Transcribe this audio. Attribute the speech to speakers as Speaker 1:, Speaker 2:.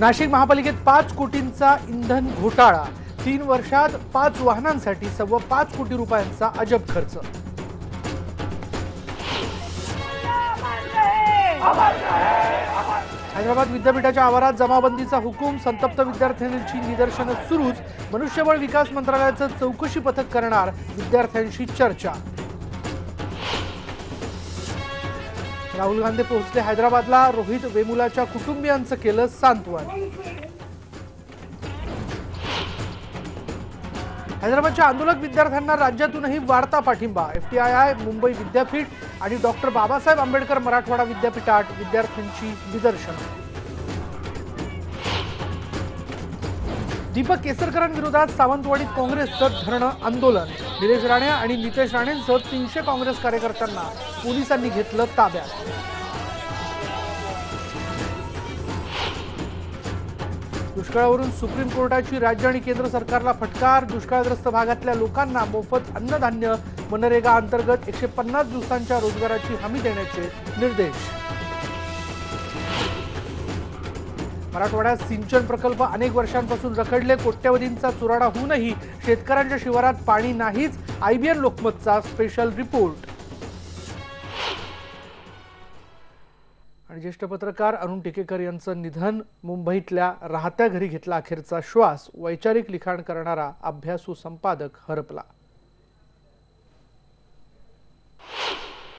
Speaker 1: नाशिक महापालिकेत 5 कोटींचा इंधन घोटाळा, 3 वर्षात 5 वाहनांसाठी 5.25 कोटी रुपयांचा अजब खर्च। हैदराबाद विद्यापीठाच्या आवारात जमावबंदीचा हुकूम, संतप्त विद्यार्थ्यांची निदर्शनं सुरूच। मनुष्यबळ विकास मंत्रालयाचं चौकशी पथक करणार, विद्यार्थ्यांशी चर्चा। राहुल गांधी पोहोचले हैदराबादला, रोहित वेमुलाच्या कुटुंबियांचं केलं सांत्वन। हैदराबादच्या आंदोलक विद्यार्थ्यांना राज्यातूनही वाढता पाठिंबा। FTII, मुंबई विद्यापीठ आणि डॉक्टर बाबासाहेब आंबेडकर मराठवाडा विद्यापीठात विद्यार्थ्यांची निदर्शनं। दीपक केसरकरांविरोधात सावंतवाडीत काँग्रेसचं धरणं आंदोलन। निलेश राणे आणि नितेश राणेंसह 300 काँग्रेस कार्यकर्त्यांना पोलिसांनी घेतलं ताब्यात। दुष्काळावरून सुप्रीम कोर्टाची राज्य आणि केंद्र सरकारला फटकार। दुष्काळग्रस्त भागातल्या लोकांना मोफत अन्नधान्य, मनरेगा अंतर्गत 150 दिवसांच्या रोजगाराची हमी देण्याचे निर्देश। मराठवाड्यात सिंचन प्रकल्प अनेक वर्षांपासून रखडले, कोट्यवधींचा चुराडा होऊनही शेतकऱ्यांच्या शिवारात पाणी नाहीच। IBN लोकमतचा स्पेशल रिपोर्ट। आणि ज्येष्ठ पत्रकार अरुण टिकेकर यांचं निधन, मुंबईतल्या राहत्या घरी घेतला अखेरचा श्वास। वैचारिक लिखाण करणारा अभ्यासू संपादक हरपला।